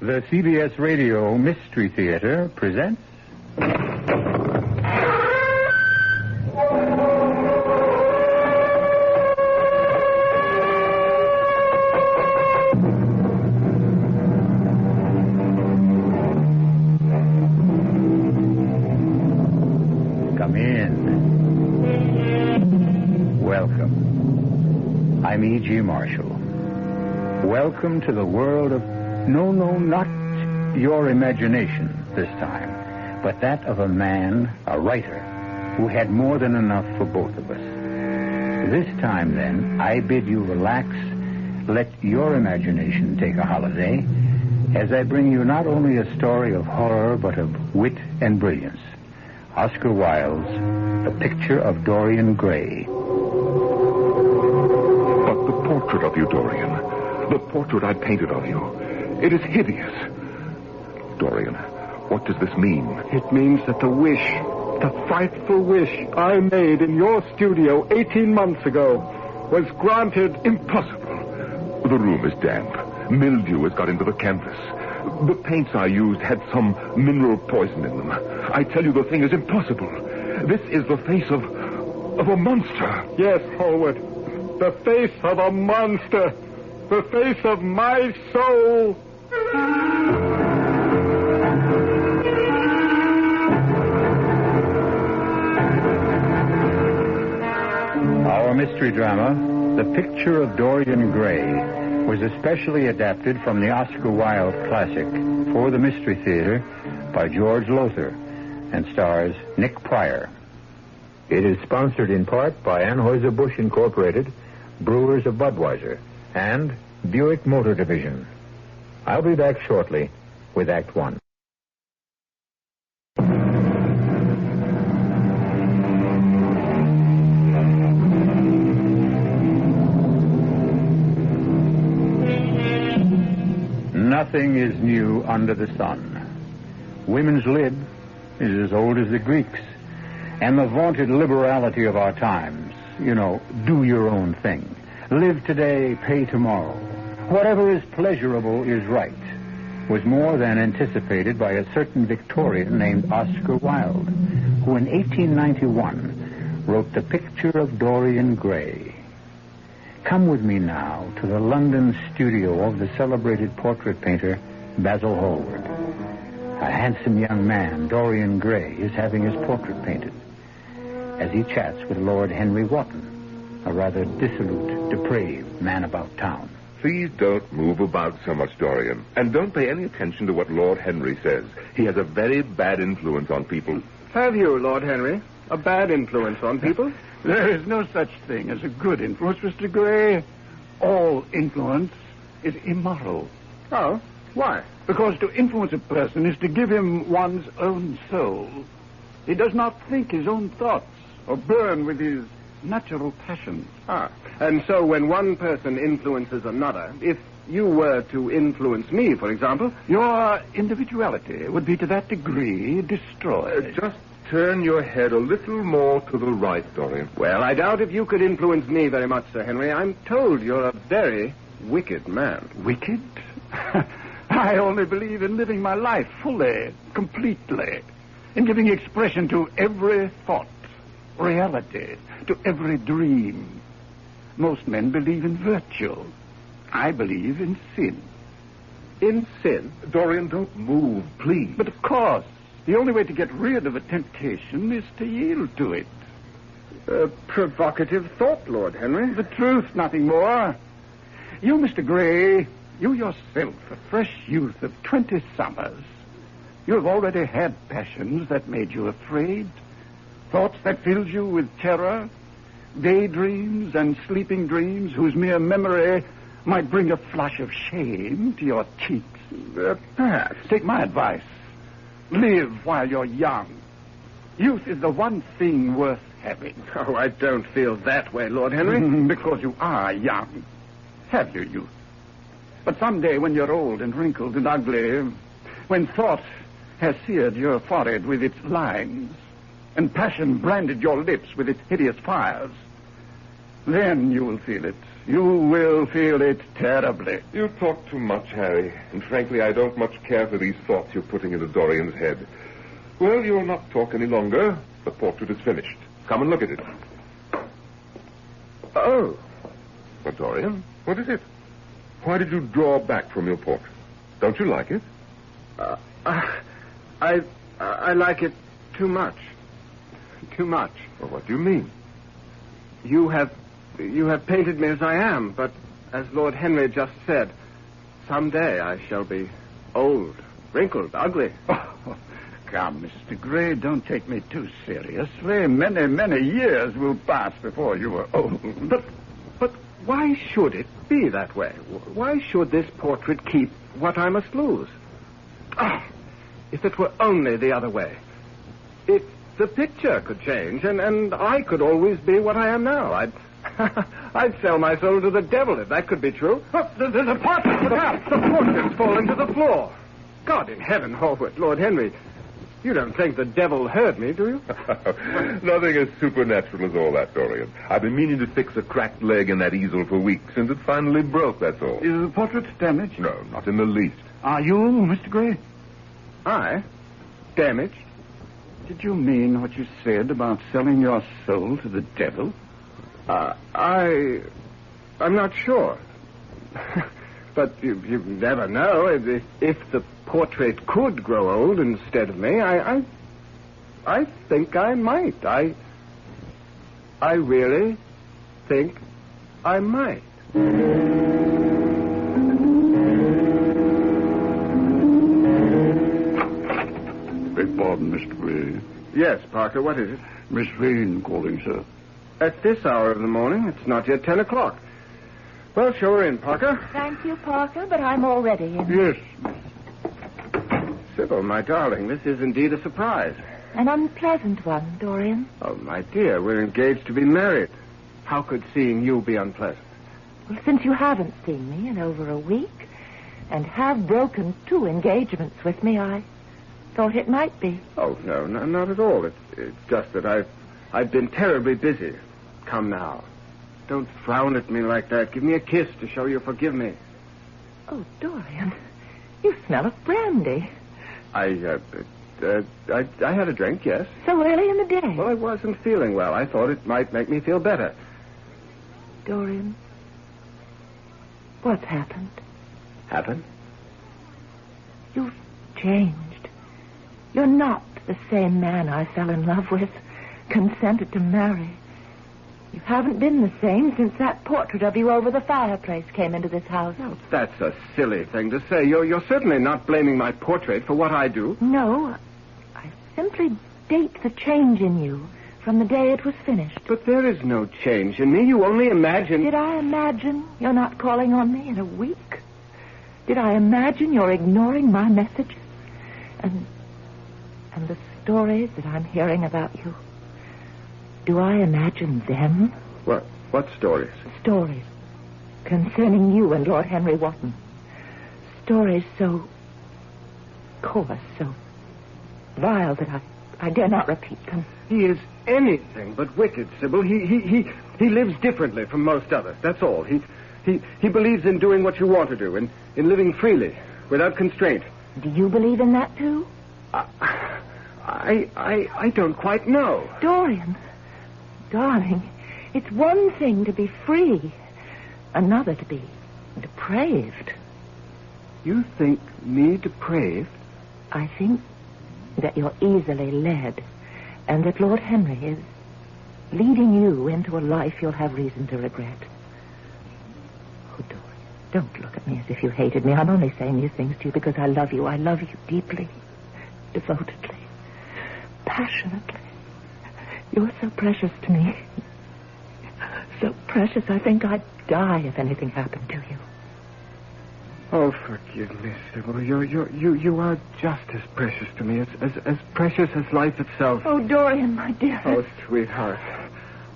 The CBS Radio Mystery Theater presents... Come in. Welcome. I'm E.G. Marshall. Welcome to the world of... No, not your imagination this time, but that of a man, a writer, who had more than enough for both of us. This time, then, I bid you relax, let your imagination take a holiday, as I bring you not only a story of horror, but of wit and brilliance. Oscar Wilde's The Picture of Dorian Gray. But the portrait of you, Dorian, the portrait I painted of you, it is hideous. Dorian, what does this mean? It means that the wish, the frightful wish I made in your studio 18 months ago was granted. Impossible. The room is damp. Mildew has got into the canvas. The paints I used had some mineral poison in them. I tell you, the thing is impossible. This is the face of a monster. Yes, Hallward. The face of a monster. The face of my soul. Our mystery drama, The Picture of Dorian Gray, was especially adapted from the Oscar Wilde classic for the Mystery Theater by George Lothar and stars Nick Pryor. It is sponsored in part by Anheuser-Busch Incorporated, Brewers of Budweiser, and Buick Motor Division. I'll be back shortly with Act One. Nothing is new under the sun. Women's lib is as old as the Greeks. And the vaunted liberality of our times, do your own thing. Live today, pay tomorrow. Whatever is pleasurable is right, was more than anticipated by a certain Victorian named Oscar Wilde, who in 1891 wrote The Picture of Dorian Gray. Come with me now to the London studio of the celebrated portrait painter Basil Hallward. A handsome young man, Dorian Gray, is having his portrait painted as he chats with Lord Henry Wotton, a rather dissolute, depraved man about town. Please don't move about so much, Dorian. And don't pay any attention to what Lord Henry says. He has a very bad influence on people. Have you, Lord Henry? A bad influence on people? There is no such thing as a good influence, Mr. Gray. All influence is immoral. Oh, why? Because to influence a person is to give him one's own soul. He does not think his own thoughts or burn with his natural passions. And so when one person influences another, if you were to influence me, for example... Your individuality would be to that degree destroyed. Just turn your head a little more to the right, Dorian. Well, I doubt if you could influence me very much, Sir Henry. I'm told you're a very wicked man. Wicked? I only believe in living my life fully, completely, in giving expression to every thought, reality, to every dream. Most men believe in virtue. I believe in sin. In sin? Dorian, don't move, please. But of course, the only way to get rid of a temptation is to yield to it. A provocative thought, Lord Henry. The truth, nothing more. You, Mr. Gray, you yourself, a fresh youth of 20 summers, you have already had passions that made you afraid, thoughts that filled you with terror, daydreams and sleeping dreams whose mere memory might bring a flush of shame to your cheeks. Perhaps. Take my advice. Live while you're young. Youth is the one thing worth having. Oh, I don't feel that way, Lord Henry. Because you are young. Have your youth. But someday when you're old and wrinkled and ugly, when thought has seared your forehead with its lines, and passion branded your lips with its hideous fires, then you will feel it You will feel it terribly. You talk too much, Harry. And frankly, I don't much care for these thoughts you're putting into Dorian's head. Well, you'll not talk any longer. The portrait is finished. Come and look at it. Oh. Well, Dorian, what is it? Why did you draw back from your portrait? Don't you like it? I like it too much. Too much. Well, what do you mean? You have painted me as I am, but as Lord Henry just said, someday I shall be old, wrinkled, ugly. Oh, come, Mr. Gray, don't take me too seriously. Many, many years will pass before you are old. But why should it be that way? Why should this portrait keep what I must lose? Ah, if it were only the other way. If the picture could change, and I could always be what I am now. I'd sell my soul to the devil if that could be true. Look, there's a portrait. The portrait's fallen to the floor. God in heaven, Hallward, Lord Henry, you don't think the devil heard me, do you? Nothing as supernatural as all that, Dorian. I've been meaning to fix a cracked leg in that easel for weeks, and it finally broke, that's all. Is the portrait damaged? No, not in the least. Are you, Mr. Gray? I? Damaged? Did you mean what you said about selling your soul to the devil? I'm not sure. But you never know. If the portrait could grow old instead of me, I think I might. I really think I might. Beg pardon, Mr. Gray. Yes, Parker, what is it? Miss Vane calling, sir. At this hour of the morning, it's not yet 10 o'clock. Well, show her in, Parker. Thank you, Parker, but I'm already in. Yes. Sybil, my darling, this is indeed a surprise. An unpleasant one, Dorian. Oh, my dear, we're engaged to be married. How could seeing you be unpleasant? Well, since you haven't seen me in over a week and have broken 2 engagements with me, I thought it might be. Oh, no, not at all. It's just that I've been terribly busy. Come now. Don't frown at me like that. Give me a kiss to show you forgive me. Oh, Dorian, you smell of brandy. I had a drink, yes. So early in the day. Well, I wasn't feeling well. I thought it might make me feel better. Dorian, what's happened? Happened? You've changed. You're not the same man I fell in love with, consented to marry. You haven't been the same since that portrait of you over the fireplace came into this house. Well, that's a silly thing to say. You're certainly not blaming my portrait for what I do. No, I simply date the change in you from the day it was finished. But there is no change in me. You only imagine... Did I imagine you're not calling on me in a week? Did I imagine you're ignoring my messages? And the stories that I'm hearing about you? Do I imagine them? What stories? Stories concerning you and Lord Henry Wotton. Stories so coarse, so vile that I dare not repeat them. He is anything but wicked, Sybil. He lives differently from most others. That's all. He believes in doing what you want to do, in living freely, without constraint. Do you believe in that too? I don't quite know. Dorian, darling, it's one thing to be free, another to be depraved. You think me depraved? I think that you're easily led, and that Lord Henry is leading you into a life you'll have reason to regret. Oh, Dorian, don't look at me as if you hated me. I'm only saying these things to you because I love you. I love you deeply, devotedly, passionately. You're so precious to me. So precious, I think I'd die if anything happened to you. Oh, forgive me, Sybil. You are just as precious to me, as precious as life itself. Oh, Dorian, my dear. Oh, sweetheart.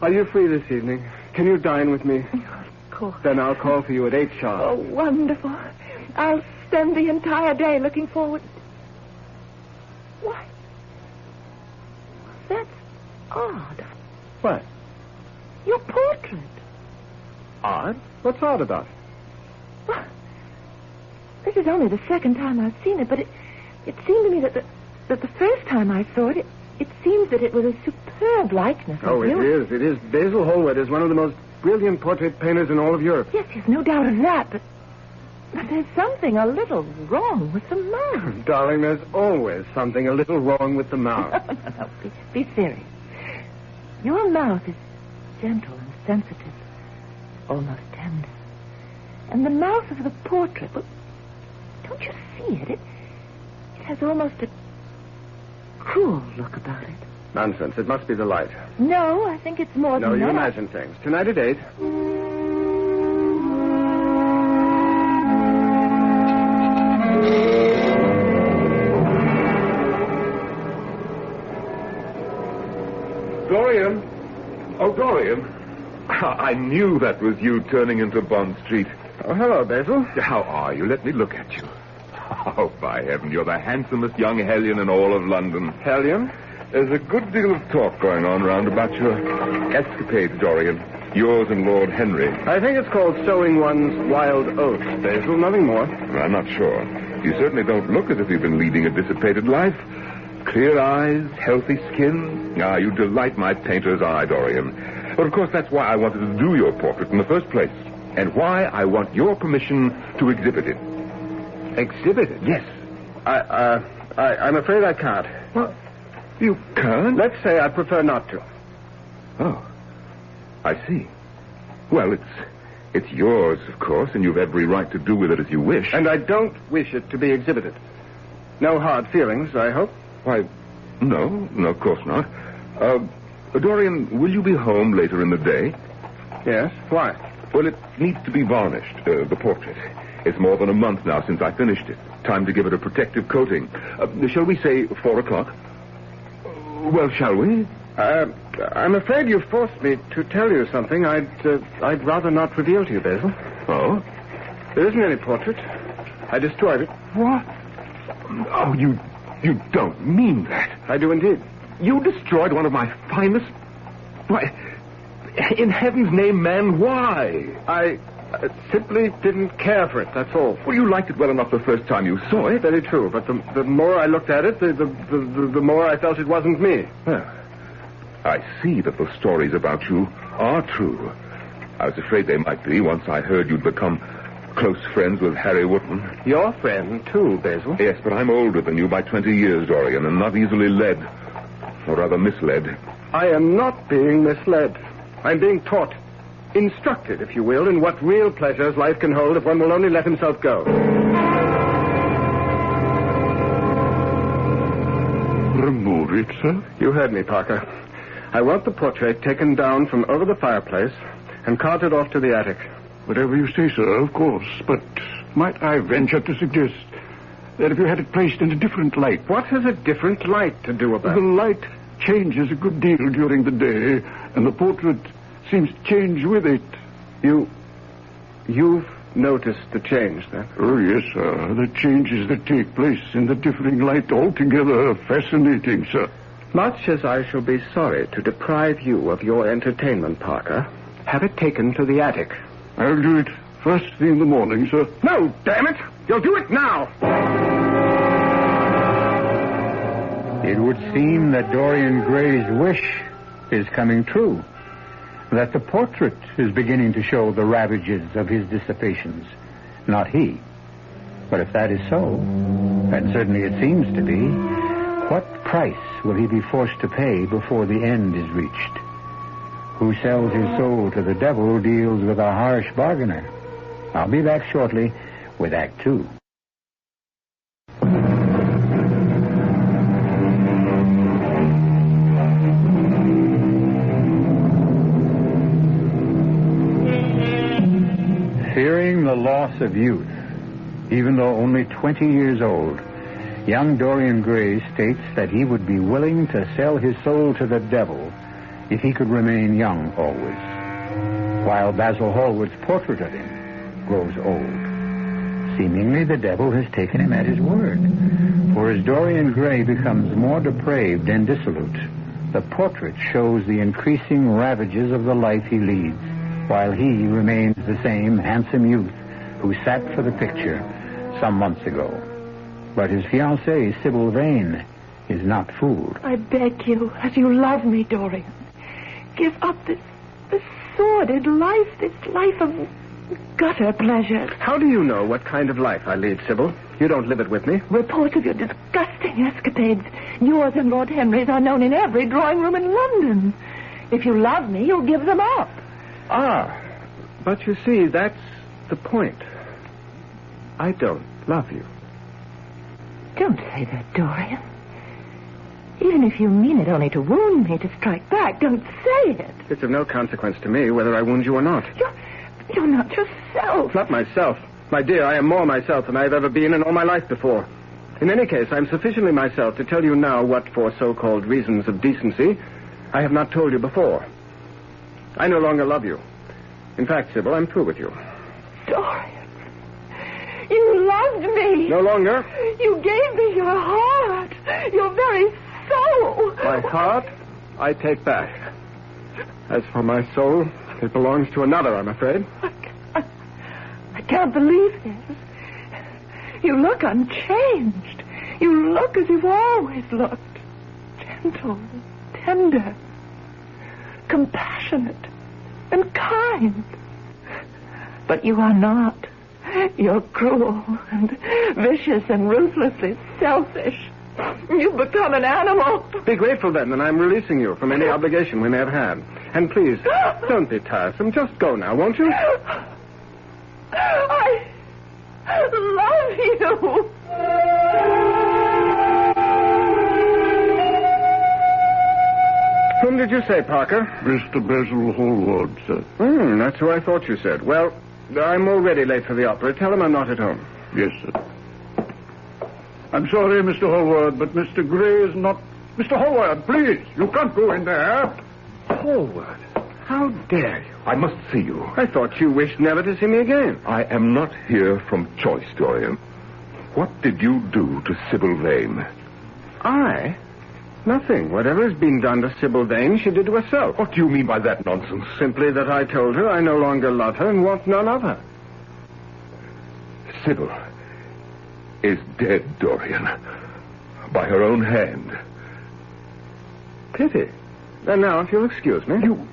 Are you free this evening? Can you dine with me? Of course. Then I'll call for you at 8 sharp. Oh, wonderful. I'll spend the entire day looking forward. Why? That's odd. What? Your portrait. Odd? What's odd about it? Well, this is only the second time I've seen it, but it seemed to me that the first time I saw it, it seems that it was a superb likeness Oh, of it you. is. It is. Basil Hallward is one of the most brilliant portrait painters in all of Europe. Yes, there's no doubt of that, but there's something a little wrong with the mouth. Darling, there's always something a little wrong with the mouth. No, be serious. Your mouth is gentle and sensitive, almost tender. And the mouth of the portrait, well, don't you see it? It has almost a cruel look about it. Nonsense. It must be the light. No, I think it's more No, than you that. imagine things. Tonight at 8. Dorian? Oh, Dorian. I knew that was you turning into Bond Street. Oh, hello, Basil. How are you? Let me look at you. Oh, by heaven, you're the handsomest young hellion in all of London. Hellion? There's a good deal of talk going on round about your escapades, Dorian. Yours and Lord Henry. I think it's called sowing one's wild oats, Basil. Nothing more. I'm not sure. You certainly don't look as if you've been leading a dissipated life. Clear eyes, healthy skin. Ah, you delight my painter's eye, Dorian. But of course, that's why I wanted to do your portrait in the first place. And why I want your permission to exhibit it. Exhibit it? Yes. I'm afraid I can't. What? You can't? Let's say I prefer not to. Oh. I see. Well, it's yours, of course, and you've every right to do with it as you wish. And I don't wish it to be exhibited. No hard feelings, I hope. Why, no, of course not. Dorian, will you be home later in the day? Yes. Why? Well, it needs to be varnished, the portrait. It's more than a month now since I finished it. Time to give it a protective coating. Shall we say 4 o'clock? Well, shall we? I'm afraid you've forced me to tell you something I'd rather not reveal to you, Basil. Oh? There isn't any portrait. I destroyed it. What? Oh, you don't mean that. I do indeed. You destroyed one of my finest... Why, in heaven's name, man, why? I simply didn't care for it, that's all. Well, you liked it well enough the first time you saw it. Very true, but the more I looked at it, the more I felt it wasn't me. Well, I see that the stories about you are true. I was afraid they might be once I heard you'd become close friends with Harry Wotton. Your friend, too, Basil. Yes, but I'm older than you by 20 years, Dorian, and not easily led. Or rather misled. I am not being misled. I'm being taught, instructed, if you will, in what real pleasures life can hold if one will only let himself go. Remove it, sir? You heard me, Parker. I want the portrait taken down from over the fireplace and carted off to the attic. Whatever you say, sir, of course. But might I venture to suggest that if you had it placed in a different light... What has a different light to do about The it? light changes a good deal during the day, and the portrait seems to change with it. You've noticed the change, then? Oh, yes, sir. The changes that take place in the differing light altogether fascinating, sir. Much as I shall be sorry to deprive you of your entertainment, Parker, have it taken to the attic. I'll do it first thing in the morning, sir. No, damn it! You'll do it now! It would seem that Dorian Gray's wish is coming true. That the portrait is beginning to show the ravages of his dissipations, not he. But if that is so, and certainly it seems to be, what price will he be forced to pay before the end is reached? Who sells his soul to the devil deals with a harsh bargainer. I'll be back shortly with Act 2. Fearing the loss of youth, even though only 20 years old, young Dorian Gray states that he would be willing to sell his soul to the devil if he could remain young always, while Basil Hallward's portrait of him grows old. Seemingly the devil has taken him at his word, for as Dorian Gray becomes more depraved and dissolute, the portrait shows the increasing ravages of the life he leads, while he remains the same handsome youth who sat for the picture some months ago. But his fiancée, Sybil Vane, is not fooled. I beg you, as you love me, Dorian, give up this sordid life, this life of gutter pleasures. How do you know what kind of life I lead, Sybil? You don't live it with me. Reports of your disgusting escapades, yours and Lord Henry's, are known in every drawing room in London. If you love me, you'll give them up. Ah, but you see, that's the point. I don't love you. Don't say that, Dorian. Even if you mean it only to wound me, to strike back, don't say it. It's of no consequence to me whether I wound you or not. You're not yourself. Not myself. My dear, I am more myself than I've ever been in all my life before. In any case, I'm sufficiently myself to tell you now what, for so-called reasons of decency, I have not told you before. I no longer love you. In fact, Sybil, I'm through with you. Dorian, you loved me. No longer. You gave me your heart, your very soul. My heart, I take back. As for my soul, it belongs to another, I'm afraid. I can't believe this. You look unchanged. You look as you've always looked. Gentle, tender, compassionate, and kind. But you are not. You're cruel and vicious and ruthlessly selfish. You've become an animal. Be grateful, then, that I'm releasing you from any obligation we may have had. And please, don't be tiresome. Just go now, won't you? I love you. Whom did you say, Parker? Mr. Basil Hallward, sir. That's who I thought you said. Well, I'm already late for the opera. Tell him I'm not at home. Yes, sir. I'm sorry, Mr. Hallward, but Mr. Gray is not... Mr. Hallward, please, you can't go in there. Hallward, how dare you? I must see you. I thought you wished never to see me again. I am not here from choice, Dorian. What did you do to Sybil Vane? I? Nothing. Whatever has been done to Sybil Vane, she did to herself. What do you mean by that nonsense? Simply that I told her I no longer love her and want none of her. Sybil is dead, Dorian. By her own hand. Pity. And now, if you'll excuse me...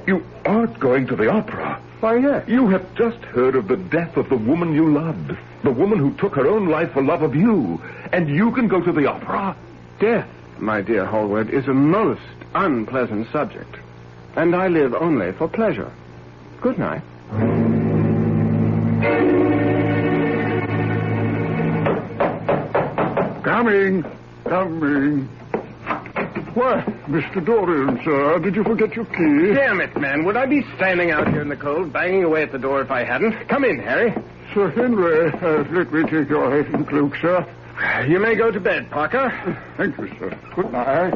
You aren't going to the opera. Why, yes. You have just heard of the death of the woman you loved. The woman who took her own life for love of you. And you can go to the opera? Death, my dear Hallward, is a most unpleasant subject. And I live only for pleasure. Good night. Coming. Why, Mr. Dorian, sir, did you forget your key? Damn it, man. Would I be standing out here in the cold, banging away at the door if I hadn't? Come in, Harry. Sir Henry has let me take your hat and cloak, sir. You may go to bed, Parker. Thank you, sir. Good night.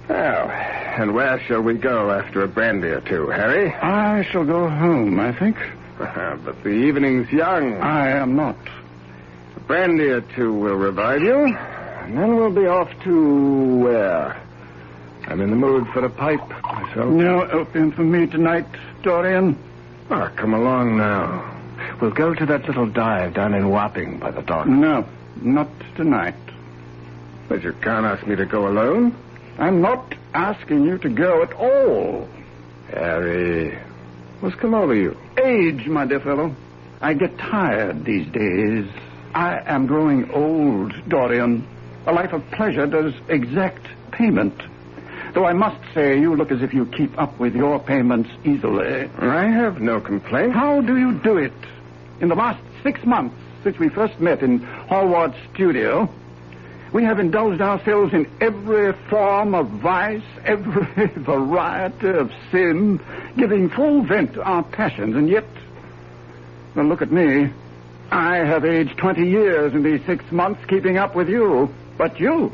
Well, and where shall we go after a brandy or two, Harry? I shall go home, I think. But the evening's young. I am not. A brandy or two will revive you, and then we'll be off to where? I'm in the mood for a pipe myself. No opium for me tonight, Dorian. Oh, come along now. We'll go to that little dive down in Wapping by the dock. No, not tonight. But you can't ask me to go alone. I'm not asking you to go at all. Harry, what's come over you? Age, my dear fellow. I get tired these days. I am growing old, Dorian. A life of pleasure does exact payment. Though I must say, you look as if you keep up with your payments easily. I have no complaint. How do you do it? In the last 6 months, since we first met in Hallward's studio, we have indulged ourselves in every form of vice, every variety of sin, giving full vent to our passions, and yet, well, look at me. I have aged 20 years in these 6 months keeping up with you. But you're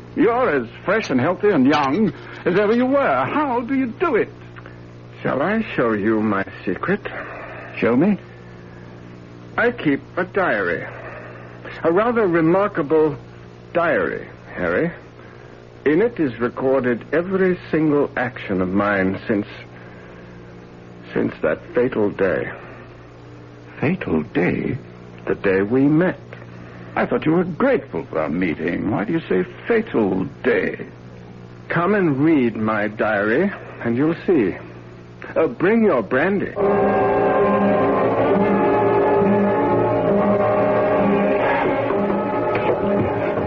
as fresh and healthy and young as ever you were. How do you do it? Shall I show you my secret? Show me. I keep a diary. A rather remarkable diary, Harry. In it is recorded every single action of mine since Since that fatal day. Fatal day? The day we met. I thought you were grateful for our meeting. Why do you say fatal day? Come and read my diary, and you'll see. Bring your brandy.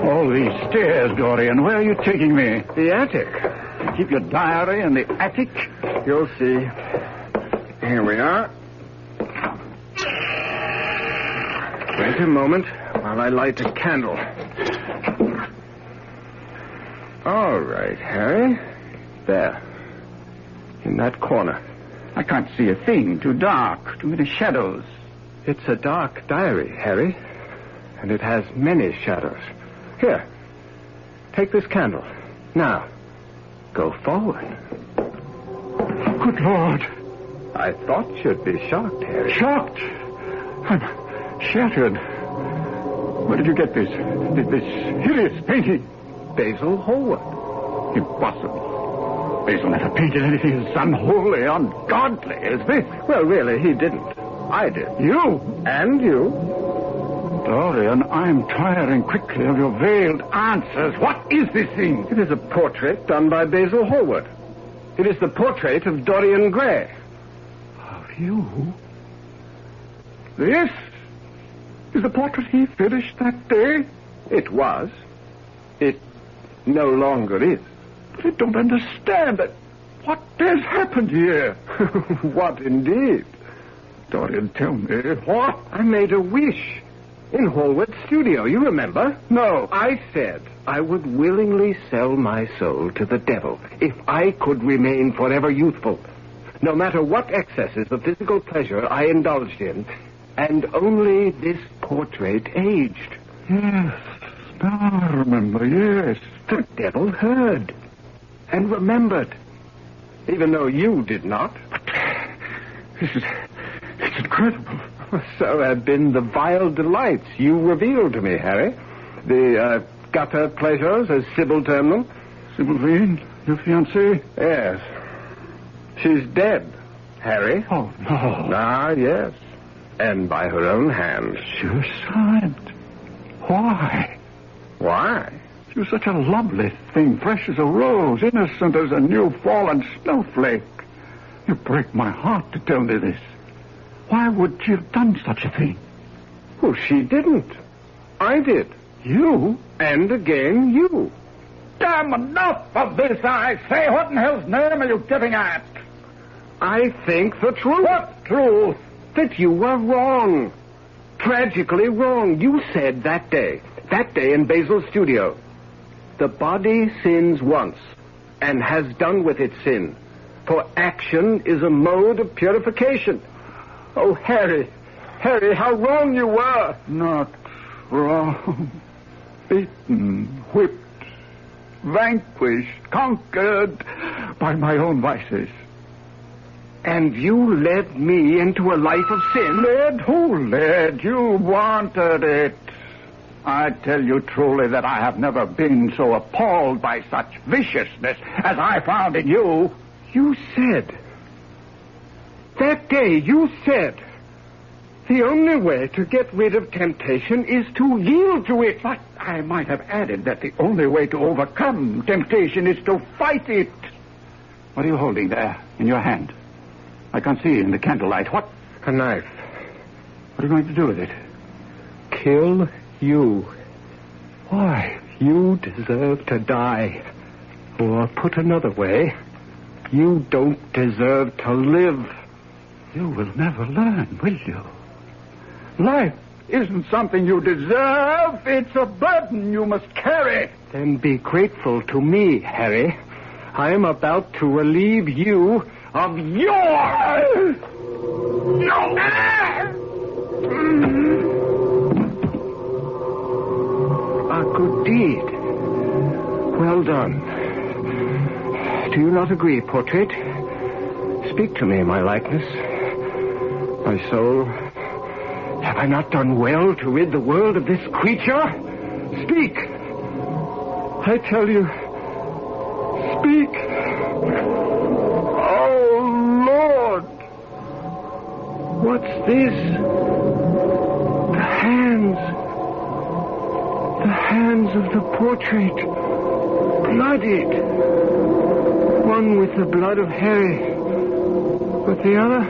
All these stairs, Dorian. Where are you taking me? The attic. Keep your diary in the attic? You'll see. Here we are. Wait a moment while I light a candle. All right, Harry. There. In that corner. I can't see a thing. Too dark. Too many shadows. It's a dark diary, Harry. And it has many shadows. Here. Take this candle. Now, go forward. Good Lord. I thought you'd be shocked, Harry. Shocked? I'm shattered. Where did you get this hideous painting? Basil Hallward. Impossible. Basil never painted anything as unholy, ungodly as this. Well, really, he didn't. I did. You? And you. Dorian, I'm tiring quickly of your veiled answers. What is this thing? It is a portrait done by Basil Hallward. It is the portrait of Dorian Gray. Of you? This is the portrait he finished that day? It was. It no longer is. But I don't understand that. What has happened here? What indeed? Dorian, tell me, what? I made a wish in Hallward's studio, you remember? No. I said I would willingly sell my soul to the devil if I could remain forever youthful, no matter what excesses of physical pleasure I indulged in, and only this portrait aged. Yes, now I remember, yes. The devil heard and remembered, even though you did not. But it's incredible. So have been the vile delights you revealed to me, Harry. The gutter pleasures, as Sybil termed them. Sybil Vane, your fiancée? Yes. She's dead, Harry. Oh, no. Ah, yes. And by her own hand. Suicide? Why? Why? She was such a lovely thing, fresh as a rose, innocent as a new fallen snowflake. You break my heart to tell me this. Why would she have done such a thing? Oh, she didn't. I did. You? And again, you. Damn, enough of this, I say. What in hell's name are you getting at? I think the truth. What truth? That you were wrong. Tragically wrong. You said that day in Basil's studio, the body sins once and has done with its sin, for action is a mode of purification. Oh, Harry, how wrong you were. Not wrong. Beaten, whipped, vanquished, conquered by my own vices. And you led me into a life of sin? Led? Who led? You wanted it. I tell you truly that I have never been so appalled by such viciousness as I found in you. You said, that day you said, the only way to get rid of temptation is to yield to it. But I might have added that the only way to overcome temptation is to fight it. What are you holding there in your hand? I can't see in the candlelight. What? A knife. What are you going to do with it? Kill you. Why? You deserve to die. Or put another way, you don't deserve to live. You will never learn, will you? Life isn't something you deserve. It's a burden you must carry. Then be grateful to me, Harry. I am about to relieve you of your... No! A good deed. Well done. Do you not agree, portrait? Speak to me, my likeness. My soul. Have I not done well to rid the world of this creature? Speak. I tell you. Speak. Oh, Lord. What's this? The hands. The hands of the portrait. Blooded. One with the blood of Harry. But the other?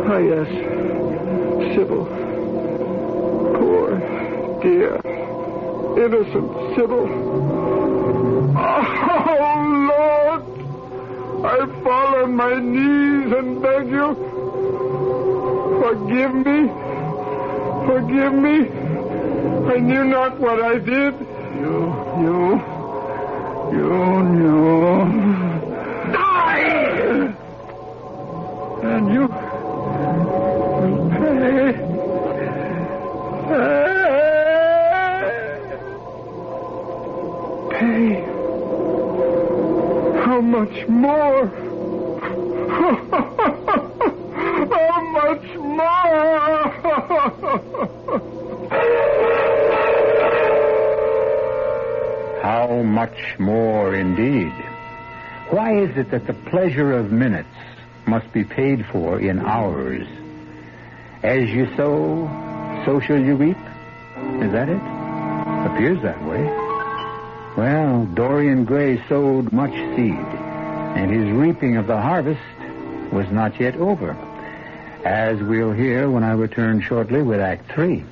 Ah, yes. Sybil. Poor, dear, innocent Sybil. Oh, Lord! I fall on my knees and beg you. Forgive me. Forgive me. I knew not what I did. You knew. Die! And you will pay. Pay. How much more? How much more? How much more, indeed. Why is it that the pleasure of minutes must be paid for in hours? As you sow, so shall you reap? Is that it? Appears that way. Well, Dorian Gray sowed much seed, and his reaping of the harvest was not yet over, as we'll hear when I return shortly with Act 3.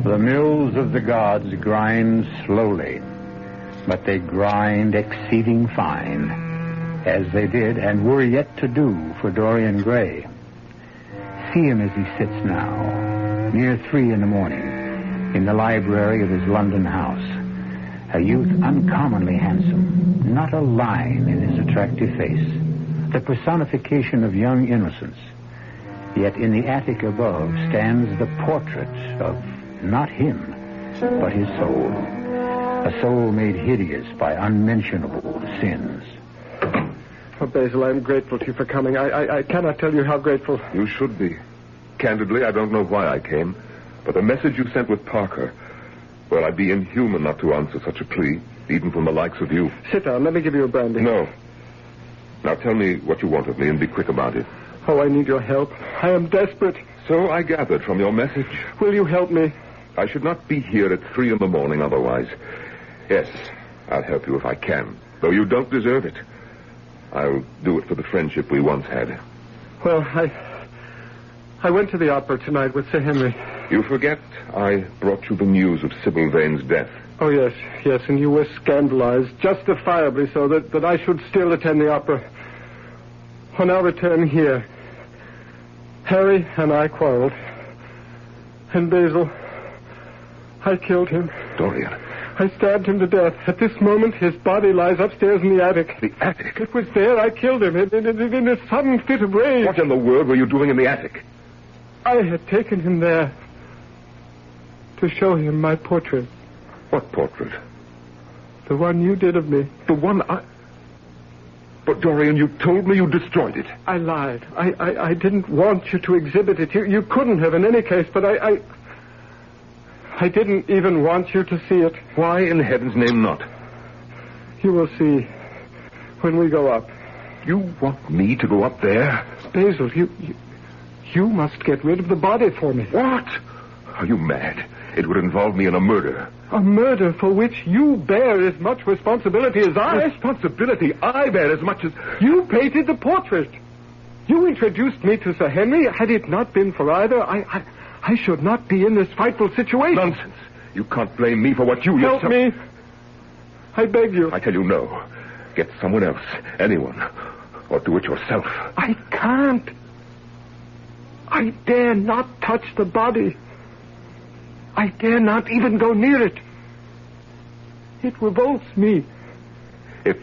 The mills of the gods grind slowly, but they grind exceeding fine, as they did and were yet to do for Dorian Gray. See him as he sits now, near 3 in the morning, in the library of his London house. A youth uncommonly handsome, not a line in his attractive face, the personification of young innocence. Yet in the attic above stands the portrait of not him, but his soul. A soul made hideous by unmentionable sins. Oh, Basil, I'm grateful to you for coming. I cannot tell you how grateful. You should be. Candidly, I don't know why I came, but the message you sent with Parker, well, I'd be inhuman not to answer such a plea, even from the likes of you. Sit down. Let me give you a brandy. No. Now tell me what you want of me and be quick about it. Oh, I need your help. I am desperate. So I gathered from your message. Will you help me? I should not be here at 3 in the morning otherwise. Yes, I'll help you if I can, though you don't deserve it. I'll do it for the friendship we once had. Well, I went to the opera tonight with Sir Henry. You forget I brought you the news of Sybil Vane's death. Oh, yes, and you were scandalized, justifiably so, that I should still attend the opera. On our return here, Harry and I quarreled. And Basil, I killed him. Dorian. I stabbed him to death. At this moment, his body lies upstairs in the attic. The attic? It was there I killed him, in a sudden fit of rage. What in the world were you doing in the attic? I had taken him there to show him my portrait. What portrait? The one you did of me. The one I... But, Dorian, you told me you destroyed it. I lied. I didn't want you to exhibit it. You couldn't have in any case, but I didn't even want you to see it. Why in heaven's name not? You will see when we go up. You want me to go up there? Basil, you must get rid of the body for me. What? Are you mad? It would involve me in a murder. A murder for which you bear as much responsibility as I. Responsibility? I bear as much as... You painted the portrait. You introduced me to Sir Henry. Had it not been for either, I should not be in this frightful situation. Nonsense. You can't blame me for what you... Help me. I beg you. I tell you no. Get someone else. Anyone. Or do it yourself. I can't. I dare not touch the body. I dare not even go near it. It revolts me. If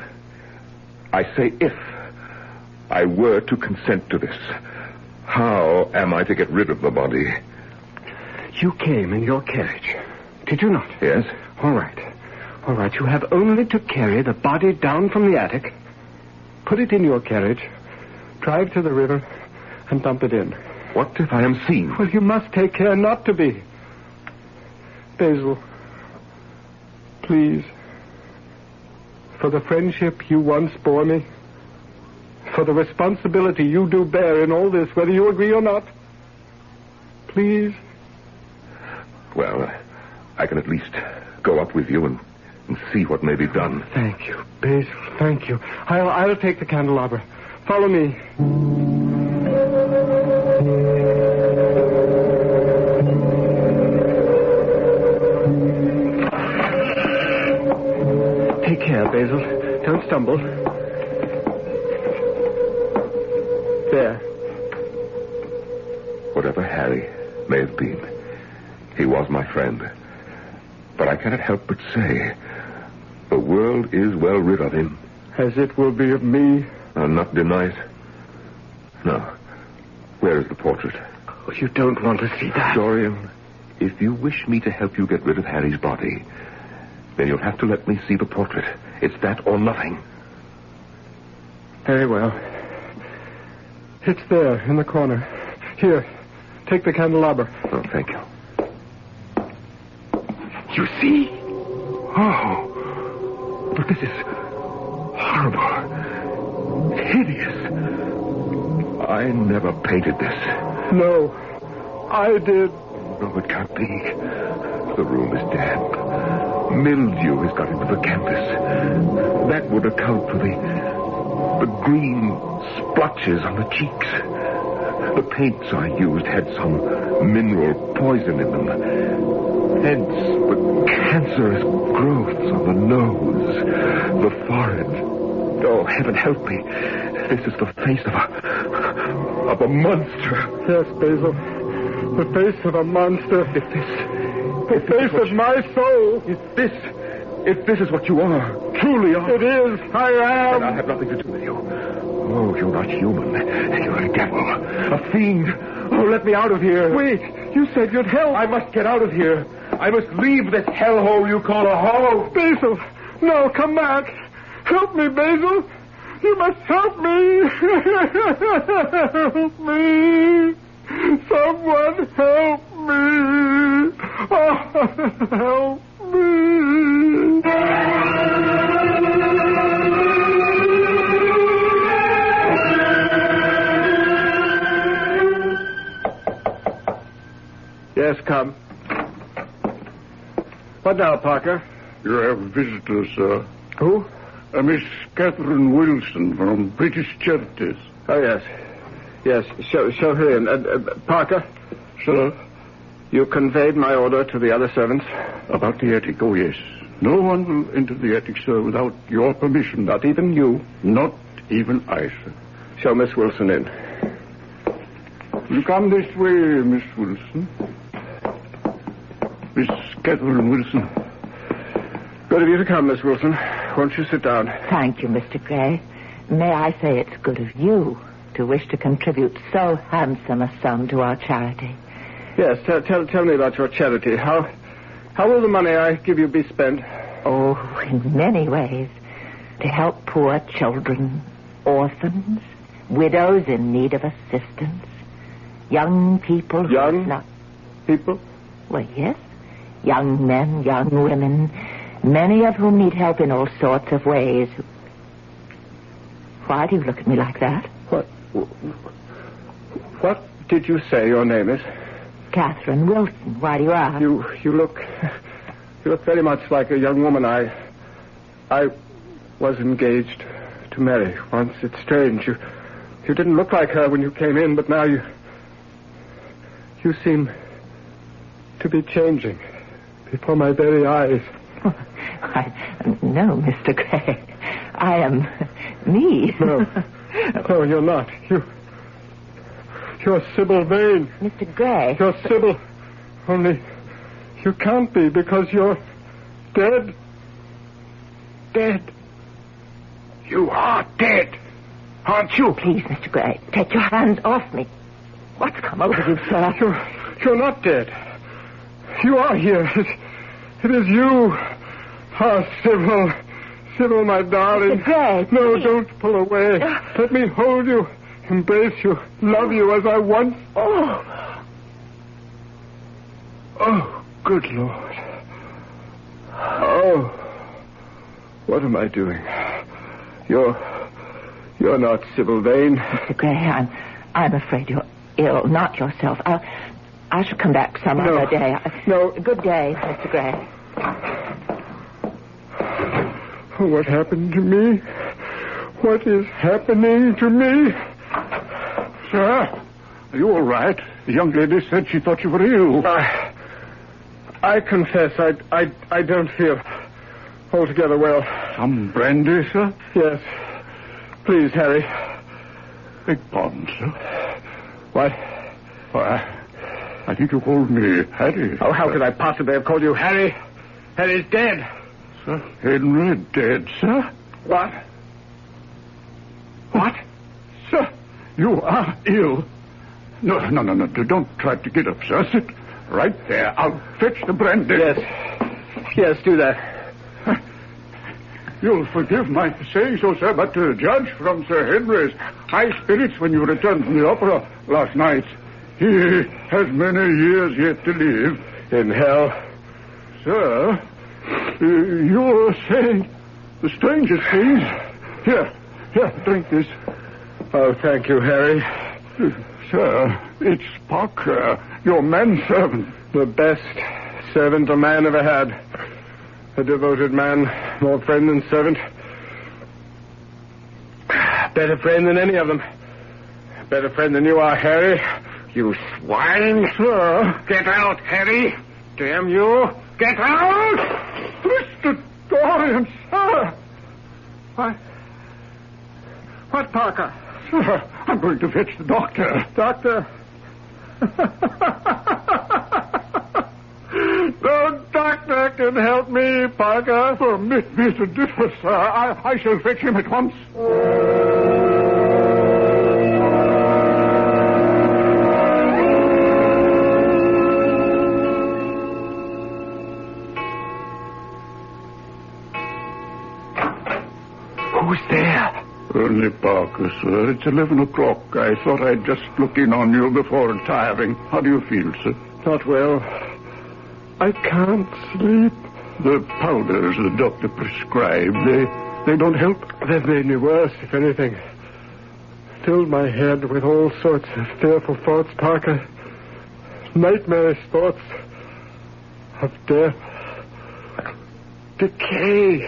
I were to consent to this, how am I to get rid of the body? You came in your carriage, did you not? Yes. All right. You have only to carry the body down from the attic, put it in your carriage, drive to the river, and dump it in. What if I am seen? Well, you must take care not to be. Basil, please, for the friendship you once bore me, for the responsibility you do bear in all this, whether you agree or not, please. Well, I can at least go up with you and see what may be done. Thank you, Basil, thank you. I'll take the candelabra. Follow me. Take care, Basil. Don't stumble. There. Whatever Harry may have been, he was my friend. But I cannot help but say, the world is well rid of him. As it will be of me. I'll not deny it. Now, where is the portrait? Oh, you don't want to see that. Dorian, if you wish me to help you get rid of Harry's body, then you'll have to let me see the portrait. It's that or nothing. Very well. It's there, in the corner. Here, take the candelabra. Oh, thank you. You see? Oh, but this is horrible. Hideous. I never painted this. No, I did. No, it can't be. The room is damp. Mildew has got into the canvas. That would account for the green splotches on the cheeks. The paints I used had some mineral poison in them. Heads with cancerous growths on the nose, the forehead. Oh, heaven help me. This is the face of a monster. Yes, Basil. The face of a monster. The face of my soul. If this is what you are, truly are. It is. I am. Then I'll have nothing to do with you. Oh, you're not human. You're a devil. A fiend. Oh, let me out of here. Wait. You said you'd help. I must get out of here. I must leave this hellhole you call a home. Basil. No, come back. Help me, Basil. You must help me. Help me. Someone help me. Oh, help me. Yes, come. What now, Parker? You have visitors, sir. Who? Miss Catherine Wilson from British Charities. Oh, yes. Yes, show her in. Parker? Sir? You conveyed my order to the other servants? About the attic, oh, yes. No one will enter the attic, sir, without your permission. Not even you? Not even I, sir. Show Miss Wilson in. You come this way, Miss Wilson. Miss Catherine Wilson. Good of you to come, Miss Wilson. Won't you sit down? Thank you, Mr. Gray. May I say it's good of you to wish to contribute so handsome a sum to our charity. Yes, tell me about your charity. How will the money I give you be spent? Oh, in many ways. To help poor children, orphans, widows in need of assistance, young people who Young not... people? Well, yes. Young men, young women, many of whom need help in all sorts of ways. Why do you look at me like that? What did you say your name is? Catherine Wilson. Why do you ask? You look very much like a young woman I was engaged to marry once. It's strange. You didn't look like her when you came in, but now you seem to be changing before my very eyes. No, Mr. Gray. I am me. No, you're not. You're Sybil Vane. Mr. Gray. You're Sybil. Only you can't be because you're dead. Dead. You are dead, aren't you? Please, Mr. Gray, take your hands off me. What's come over you, sir? You're not dead. You are here. It is you. Ah, Sybil. Sybil, my darling. Mr. Gray, no, please. don't pull away. Let me hold you, embrace you, love you as I once... Oh, good Lord. Oh, what am I doing? You're not Sybil Vane. Mr. Gray, I'm afraid you're ill, not yourself. I shall come back some other day. No. Good day, Mr. Gray. What happened to me? What is happening to me? Sir, are you all right? The young lady said she thought you were ill. I confess I don't feel altogether well. Some brandy, sir? Yes. Please, Harry. Beg pardon, sir. What? Why, I think you called me Harry. Oh, how could I possibly have called you Harry? Harry's dead. Sir Henry dead, sir? What? What? Sir, you are ill. No. Don't try to get up, sir. Sit right there. I'll fetch the brandy. Yes, do that. You'll forgive my saying so, sir, but to judge from Sir Henry's high spirits when you returned from the opera last night, he has many years yet to live. In hell? Sir, you're saying the strangest things. Here, drink this. Oh, thank you, Harry. Sir, it's Parker, your manservant. The best servant a man ever had. A devoted man, more friend than servant. Better friend than any of them. Better friend than you are, Harry. You swine. Sir. Get out, Harry. Damn you. Get out! Mr. Dorian, sir. What, Parker? Sir, I'm going to fetch the doctor. Doctor? No doctor can help me, Parker. Permit me to differ, sir. I shall fetch him at once. Who's there? Only Parker, sir. It's 11 o'clock. I thought I'd just look in on you before retiring. How do you feel, sir? Not well. I can't sleep. The powders the doctor prescribed, they don't help? They've made me worse, if anything. Filled my head with all sorts of fearful thoughts, Parker. Nightmarish thoughts of death, decay.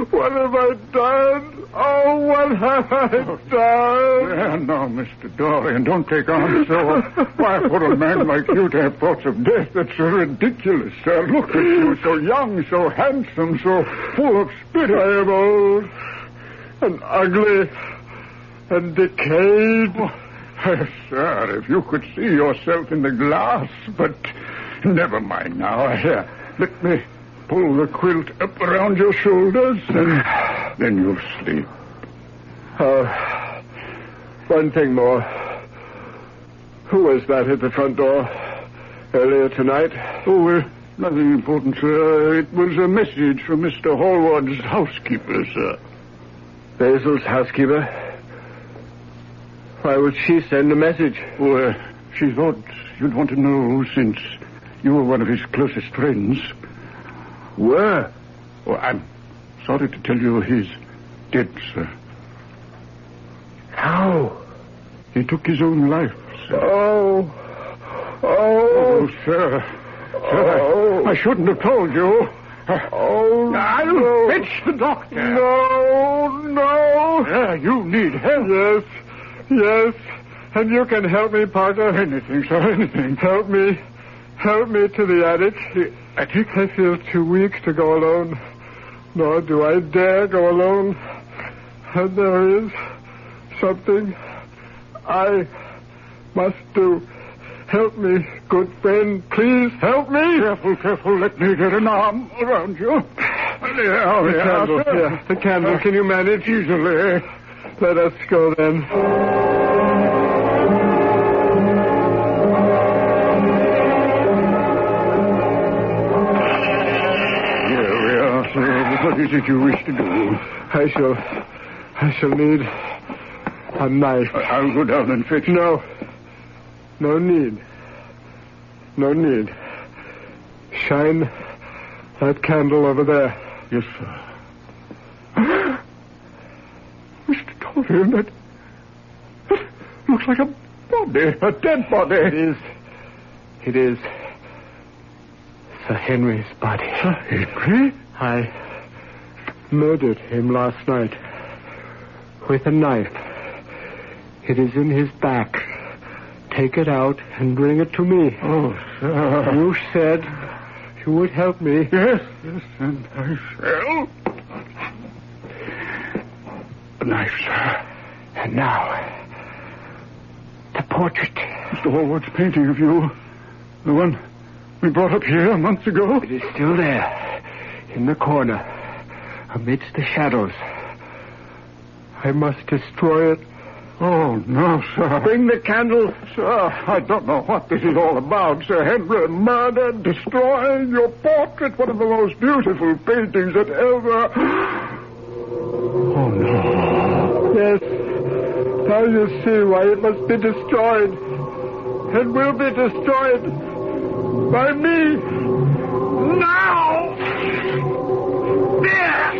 What have I done? Oh, what have I done? No, Mr. Dorian, don't take on so. Why, for a man like you to have thoughts of death, that's so ridiculous, sir. Look at you, so young, so handsome, so full of spirit. I am old and ugly and decayed. Sir, if you could see yourself in the glass, but never mind now. Here, let me pull the quilt up around your shoulders, and then you'll sleep. One thing more. Who was that at the front door earlier tonight? Oh, nothing important, sir. It was a message from Mr. Hallward's housekeeper, sir. Basil's housekeeper? Why would she send a message? Oh, she thought you'd want to know, since you were one of his closest friends. Where? Oh, I'm sorry to tell you he's dead, sir. How? He took his own life, sir. Oh, sir. Sir, I shouldn't have told you. I'll fetch the doctor. No. You need help. Yes. And you can help me, Parker. Anything, sir, anything. Help me to the attic. The attic? I feel too weak to go alone. Nor do I dare go alone. And there is something I must do. Help me, good friend. Please help me. Careful. Let me get an arm around you. The candle. Can you manage? Easily. Let us go then. Here we are, sir. What is it you wish to do? I shall need a knife. I'll go down and fetch. No need. No need. Shine that candle over there. Yes, sir. Mr. Dorian, that looks like a body, a dead body. It is Sir Henry's body. Sir Henry? I murdered him last night with a knife. It is in his back. Take it out and bring it to me. Oh, sir. You said you would help me. Yes, and I shall. The knife, sir. And now, the portrait. Mr. Hallward's painting of you. The one we brought up here months ago. It is still there, in the corner, amidst the shadows. I must destroy it. Oh, no, sir. Bring the candle. Sir, I don't know what this is all about, Sir Henry. Murder, destroying your portrait, one of the most beautiful paintings that ever... Oh, no. Yes. Now you see why it must be destroyed. And will be destroyed by me. Now! There!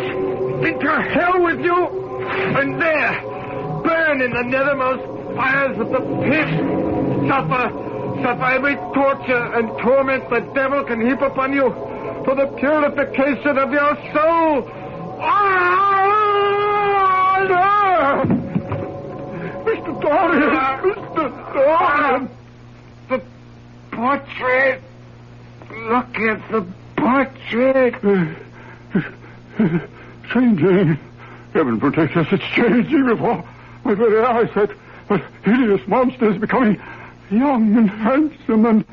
Into hell with you! And there! Burn in the nethermost fires of the pit. Suffer every torture and torment the devil can heap upon you for the purification of your soul. Mr. Dorian! Mr. Dorian! The portrait. Look at the portrait. Changing. Heaven protect us, it's changing before my very eyes. That hideous monster is becoming young and handsome and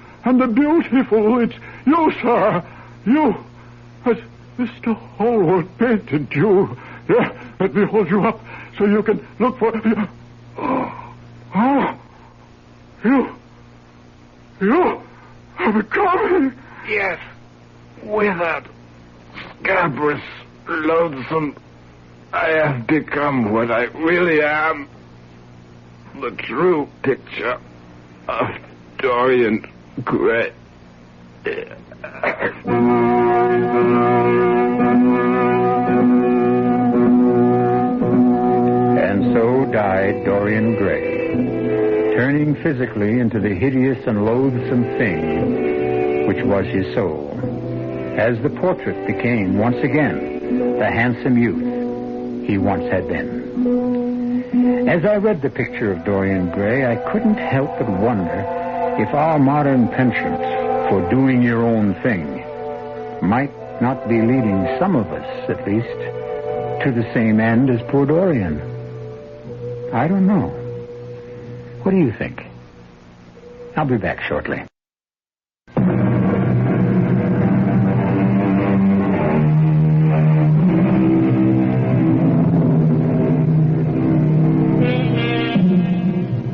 beautiful. It's you, sir. You. As Mr. Hallward painted you. Here, let me hold you up so you can look for... Oh, you are becoming... Yes, withered, scabrous, loathsome. I have become what I really am. The true picture of Dorian Gray. And so died Dorian Gray, turning physically into the hideous and loathsome thing which was his soul, as the portrait became once again the handsome youth he once had been. As I read the picture of Dorian Gray, I couldn't help but wonder if our modern penchant for doing your own thing might not be leading some of us, at least, to the same end as poor Dorian. I don't know. What do you think? I'll be back shortly.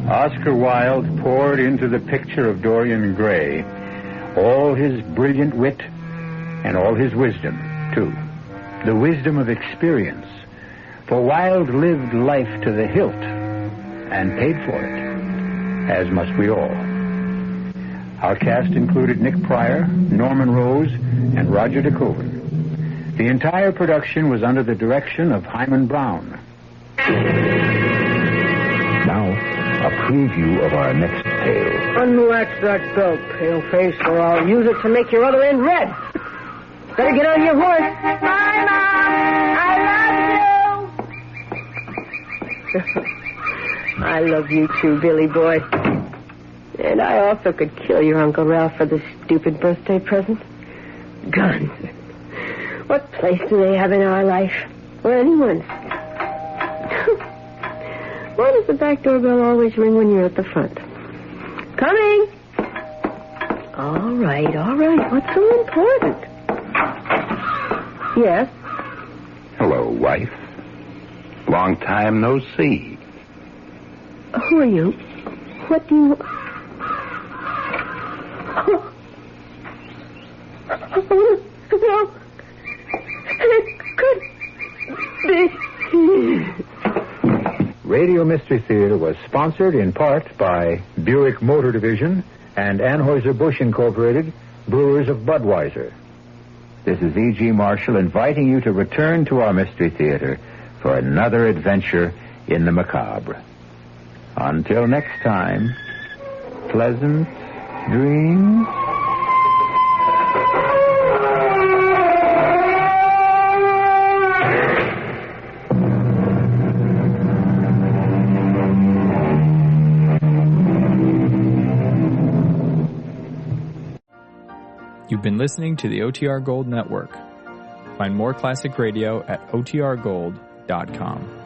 Oscar Wilde poured into the picture of Dorian Gray all his brilliant wit and all his wisdom, too. The wisdom of experience. For Wilde lived life to the hilt and paid for it, as must we all. Our cast included Nick Pryor, Norman Rose, and Roger DeCoven. The entire production was under the direction of Hyman Brown. Now, a preview of our next tale. Unlatch that belt, paleface, or I'll use it to make your other end red. Better get on your horse. Bye, Mom. I love you. I love you too, Billy boy. And I also could kill your Uncle Ralph for this stupid birthday present. Guns. What place do they have in our life? Or anyone's? Why does the back doorbell always ring when you're at the front? Coming! All right. What's so important? Yes? Hello, wife. Long time no see. Who are you? What do you... Oh, no. It could be... Radio Mystery Theater was sponsored in part by Buick Motor Division and Anheuser-Busch Incorporated, brewers of Budweiser. This is E.G. Marshall inviting you to return to our Mystery Theater for another adventure in the macabre. Until next time, pleasant dreams. You've been listening to the OTR Gold Network. Find more classic radio at otrgold.com.